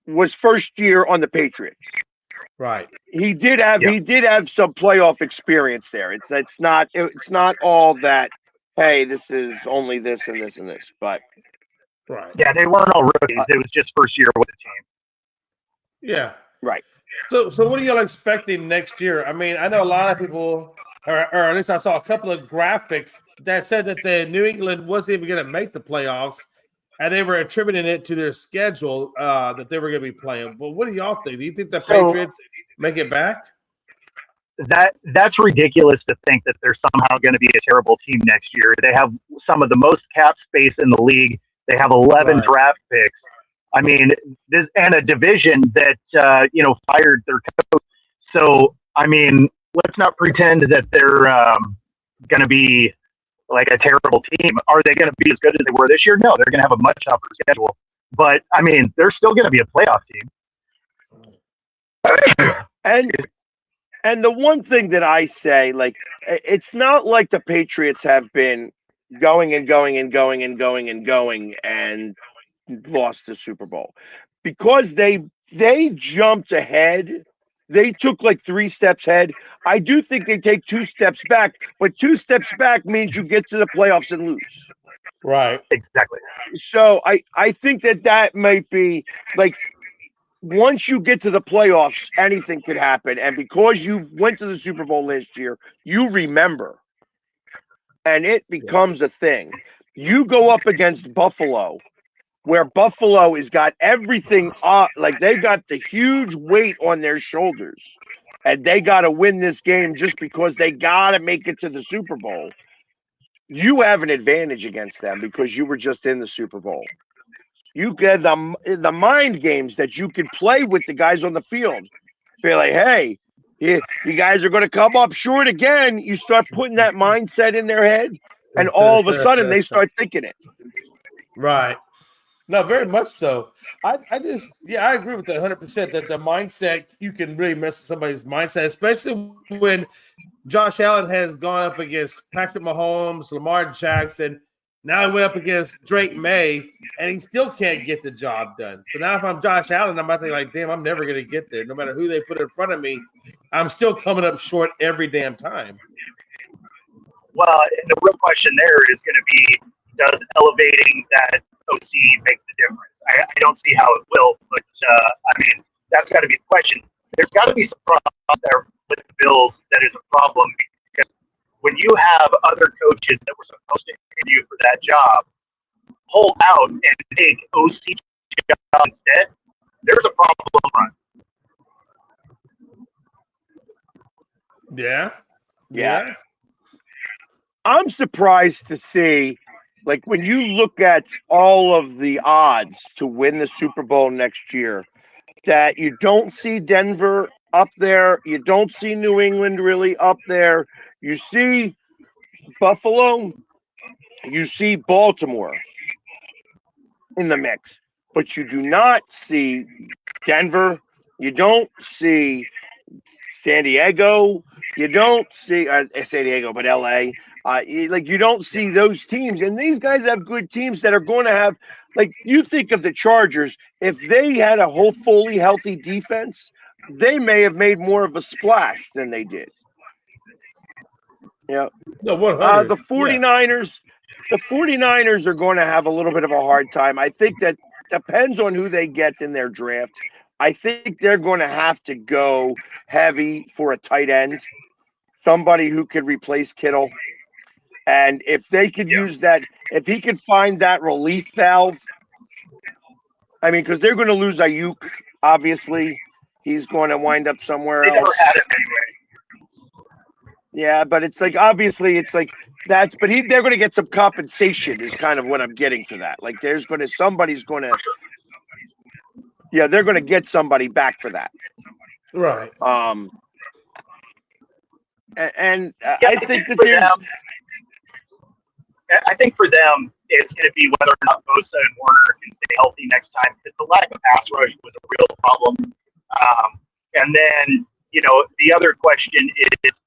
Speaker 1: was first year on the Patriots.
Speaker 2: Right.
Speaker 1: He did have some playoff experience there. It's not all that, hey, this is only this and this and this, but
Speaker 2: right.
Speaker 4: Yeah, they weren't all rookies. It was just first year with the team.
Speaker 2: Yeah.
Speaker 1: Right.
Speaker 2: So what are y'all expecting next year? I mean, I know a lot of people, or at least I saw a couple of graphics that said that the New England wasn't even going to make the playoffs, and they were attributing it to their schedule that they were going to be playing. But what do y'all think? Do you think the Patriots make it back?
Speaker 4: That's ridiculous to think that they're somehow going to be a terrible team next year. They have some of the most cap space in the league. They have 11 draft picks. I mean, and a division that fired their coach. So I mean, let's not pretend that they're going to be like a terrible team. Are they going to be as good as they were this year? No, they're going to have a much tougher schedule. But I mean, they're still going to be a playoff team.
Speaker 1: And the one thing that I say, like, it's not like the Patriots have been going and lost the Super Bowl, because they jumped ahead. They took like 3 steps ahead. I do think they take 2 steps back, but 2 steps back means you get to the playoffs and lose.
Speaker 2: Right.
Speaker 4: Exactly.
Speaker 1: So I think that might be like, once you get to the playoffs, anything could happen. And because you went to the Super Bowl last year, you remember, and it becomes a thing. You go up against Buffalo, where Buffalo has got everything up, like they got the huge weight on their shoulders, and they got to win this game just because they got to make it to the Super Bowl. You have an advantage against them because you were just in the Super Bowl. You get the mind games that you can play with the guys on the field. Be like, hey, you guys are going to come up short again. You start putting that mindset in their head, and all of a sudden they start thinking it.
Speaker 2: Right. No, very much so. I agree with that 100%, that the mindset, you can really mess with somebody's mindset, especially when Josh Allen has gone up against Patrick Mahomes, Lamar Jackson. Now he went up against Drake May, and he still can't get the job done. So now if I'm Josh Allen, I'm about to think like, damn, I'm never going to get there. No matter who they put in front of me, I'm still coming up short every damn time.
Speaker 4: Well, and the real question there is going to be, does elevating that OC make the difference? I don't see how it will, but I mean, that's got to be the question. There's got to be some problems there with the Bills that is a problem, because when you have other coaches that were supposed to interview for that job pull out and take OC job instead, there's a problem.
Speaker 1: Yeah. I'm surprised to see, like, when you look at all of the odds to win the Super Bowl next year, that you don't see Denver up there. You don't see New England really up there. You see Buffalo. You see Baltimore in the mix. But you do not see Denver. You don't see San Diego. You don't see San Diego, but LA. You don't see those teams, and these guys have good teams that are going to have, like, you think of the Chargers, if they had a whole fully healthy defense, they may have made more of a splash than they did. Yeah.
Speaker 2: No, 100.
Speaker 1: The 49ers, the 49ers are going to have a little bit of a hard time. I think that depends on who they get in their draft. I think they're going to have to go heavy for a tight end, somebody who could replace Kittle. And if they could use that, if he could find that relief valve, I mean, because they're going to lose Ayuk, obviously. He's going to wind up somewhere else.
Speaker 4: They never had him anyway.
Speaker 1: Yeah, but it's like, obviously, it's like that's, but they're going to get some compensation is kind of what I'm getting to that. Like, they're going to get somebody back for that.
Speaker 2: Right.
Speaker 1: I think that
Speaker 4: I think for them, it's going to be whether or not Bosa and Warner can stay healthy next time, because the lack of pass rush was a real problem. And then, the other question is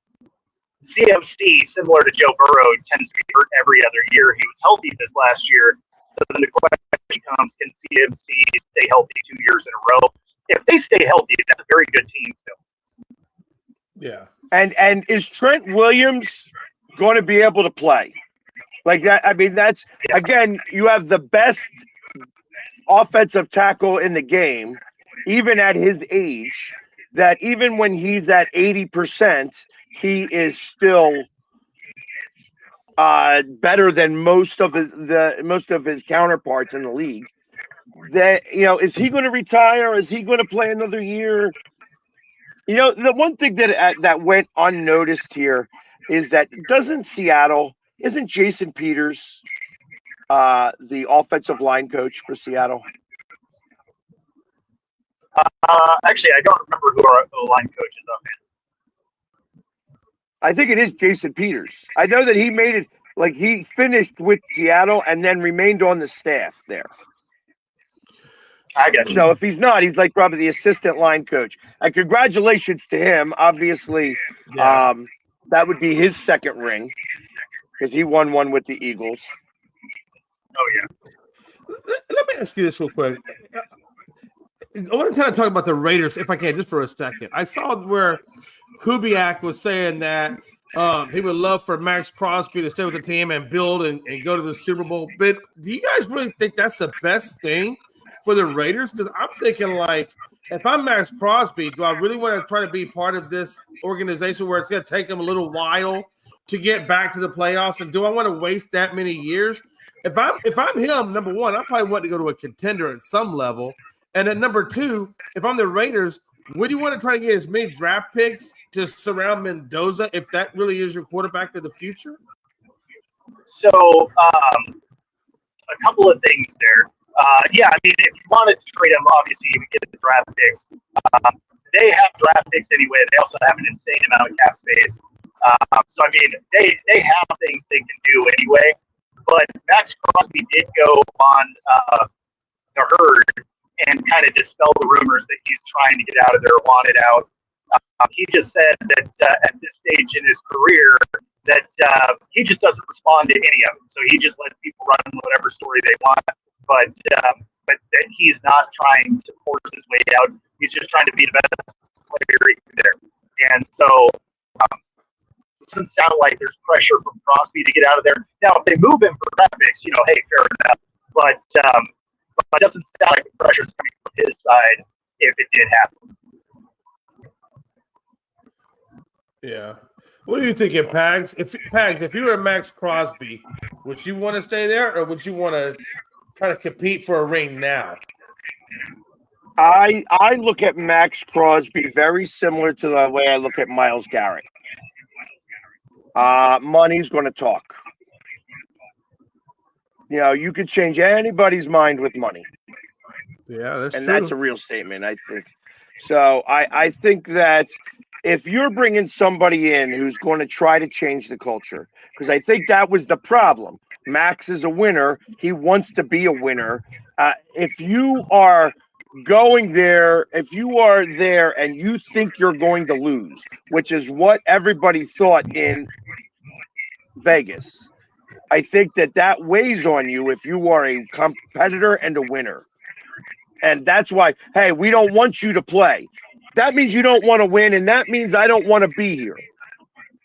Speaker 4: CMC, similar to Joe Burrow, tends to be hurt every other year. He was healthy this last year. So then the question comes, can CMC stay healthy 2 years in a row? If they stay healthy, that's a very good team still.
Speaker 2: Yeah.
Speaker 1: And is Trent Williams going to be able to play? Like that, I mean, that's, again, you have the best offensive tackle in the game, even at his age, that even when he's at 80%, he is still better than most of his counterparts in the league. That, is he going to retire? Is he going to play another year? The one thing that went unnoticed here is that isn't Jason Peters the offensive line coach for Seattle?
Speaker 4: Actually, I don't remember who our line coach is up in.
Speaker 1: I think it is Jason Peters. I know that he made it, like he finished with Seattle and then remained on the staff there.
Speaker 4: I got you.
Speaker 1: So if he's not, he's like probably the assistant line coach. And congratulations to him. Obviously, that would be his second ring because he won one with the Eagles.
Speaker 4: Oh, yeah.
Speaker 2: Let me ask you this real quick. I want to kind of talk about the Raiders, if I can, just for a second. I saw where Kubiak was saying that he would love for Max Crosby to stay with the team and build and go to the Super Bowl. But do you guys really think that's the best thing for the Raiders? Because I'm thinking, like, if I'm Max Crosby, do I really want to try to be part of this organization where it's going to take them a little while to get back to the playoffs? And do I want to waste that many years? If I'm him, number one, I probably want to go to a contender at some level. And then number two, if I'm the Raiders, would you want to try to get as many draft picks to surround Mendoza if that really is your quarterback of the future?
Speaker 4: So a couple of things there. Yeah, I mean, if you want to trade them, obviously you can get the draft picks. They have draft picks anyway. They also have an insane amount of cap space. So, I mean, they have things they can do anyway. But Max Crosby did go on the herd and kind of dispel the rumors that he's trying to get out of there, wanted out. He just said that at this stage in his career that he just doesn't respond to any of it. So he just lets people run whatever story they want. But that he's not trying to force his way out. He's just trying to be the best player there. And so it doesn't sound like there's pressure from Crosby to get out of there. Now, if they move him for draft picks, hey, fair enough. But it doesn't sound like the pressure's coming from his side if it did happen.
Speaker 2: Yeah. What are you thinking, Pags? If you were Max Crosby, would you want to stay there or would you want to try to compete for a ring now?
Speaker 1: I look at Max Crosby very similar to the way I look at Myles Garrett. Money's going to talk. You could change anybody's mind with money.
Speaker 2: Yeah, that's
Speaker 1: true. And that's a real statement, I think. So I think that if you're bringing somebody in who's going to try to change the culture, because I think that was the problem. Max is a winner. He wants to be a winner. If you are going there, if you are there and you think you're going to lose, which is what everybody thought in Vegas, I think that weighs on you if you are a competitor and a winner. And that's why, hey, we don't want you to play. That means you don't want to win, and that means I don't want to be here.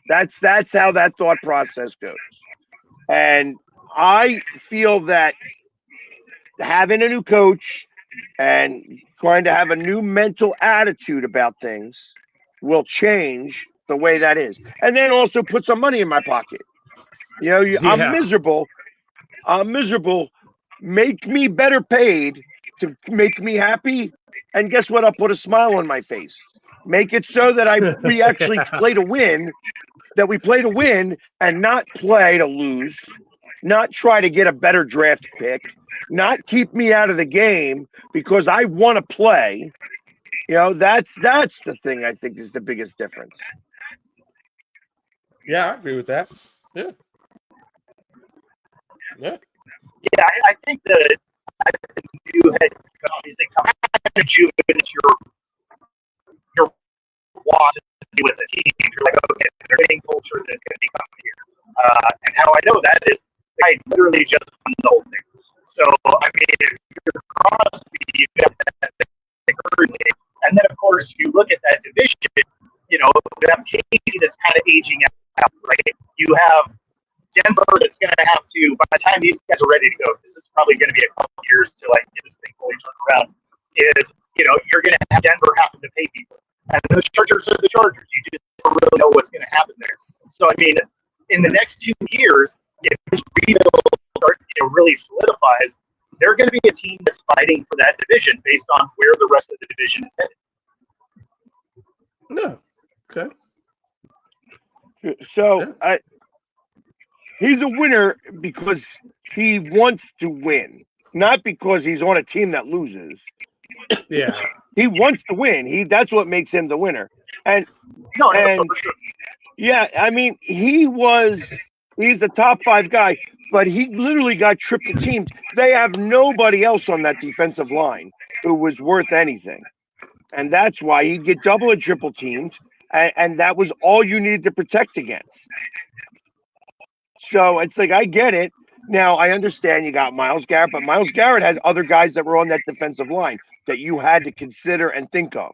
Speaker 1: That's how that thought process goes. And I feel that having a new coach and trying to have a new mental attitude about things will change the way that is. And then also put some money in my pocket. I'm miserable. Make me better paid to make me happy. And guess what? I'll put a smile on my face. Make it so that we actually play to win, that we play to win and not play to lose, not try to get a better draft pick, not keep me out of the game because I want to play. That's the thing I think is the biggest difference.
Speaker 2: Yeah, I agree with that. Yeah.
Speaker 4: Yeah, I think that you had obviously kind of rejuvenate your want to see with the team. You're like, okay, they're getting culture that's going to be coming here. And how I know that is I literally just won the whole thing. So, I mean, if you're Crosby, you got that early. And then, of course, you look at that division, you have Casey that's kind of aging out, right? You have Denver that's going to have to, by the time these guys are ready to go, this is probably going to be a couple of years to get this thing fully turned around, you're going to have Denver having to pay people. And the Chargers are the Chargers. You just don't really know what's going to happen there. So, I mean, in the next 2 years, if this rebuild really solidifies, they're going to be a team that's fighting for that division based on where the rest of the division is headed.
Speaker 2: No. Okay.
Speaker 1: So, he's a winner because he wants to win, not because he's on a team that loses.
Speaker 2: Yeah.
Speaker 1: He wants to win. That's what makes him the winner. And Yeah, I mean, he's the top 5 guy, but he literally got triple teamed. They have nobody else on that defensive line who was worth anything. And that's why he'd get double and triple teamed, and that was all you needed to protect against. So it's like, I get it. Now, I understand you got Myles Garrett, but Myles Garrett had other guys that were on that defensive line that you had to consider and think of.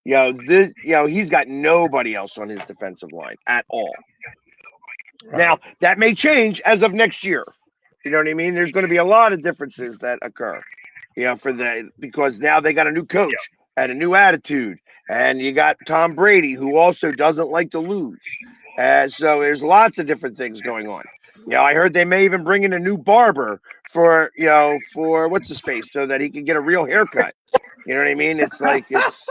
Speaker 1: He's got nobody else on his defensive line at all.
Speaker 2: Right.
Speaker 1: Now, that may change as of next year. You know what I mean? There's going to be a lot of differences that occur, because now they got a new coach and a new attitude, and you got Tom Brady, who also doesn't like to lose. So there's lots of different things going on. I heard they may even bring in a new barber for what's his face, so that he can get a real haircut. You know what I mean? It's like
Speaker 4: that is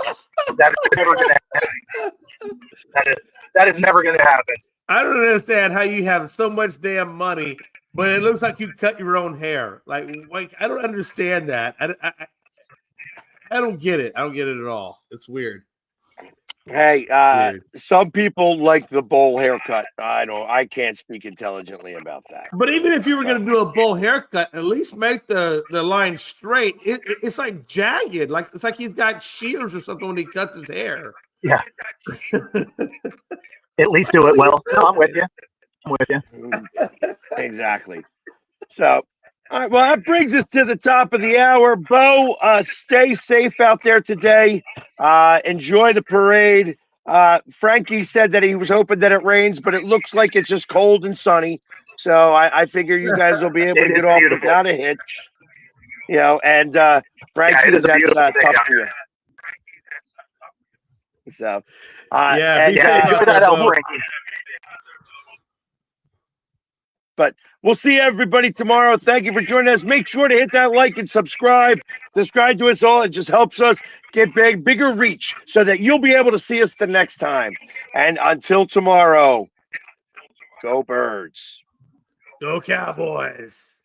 Speaker 4: never going to happen. That is never going to happen.
Speaker 2: I don't understand how you have so much damn money, but it looks like you cut your own hair. Like I don't understand that. I don't get it. I don't get it at all. It's weird.
Speaker 1: Hey, some people like the bowl haircut. I can't speak intelligently about that.
Speaker 2: But even if you were going to do a bowl haircut, at least make the line straight. It's like jagged. Like it's like he's got shears or something when he cuts his hair.
Speaker 4: Yeah. At least do it well. No, I'm with you.
Speaker 1: Exactly. So, all right, well, that brings us to the top of the hour. Bo, stay safe out there today. Enjoy the parade. Frankie said that he was hoping that it rains, but it looks like it's just cold and sunny. So I figure you guys will be able to get off without a hitch. And Frankie, that's tough for you. So, but we'll see everybody tomorrow. Thank you for joining us. Make sure to hit that like and subscribe. Subscribe to us all. It just helps us get bigger reach so that you'll be able to see us the next time. And until tomorrow, go Birds.
Speaker 2: Go Cowboys.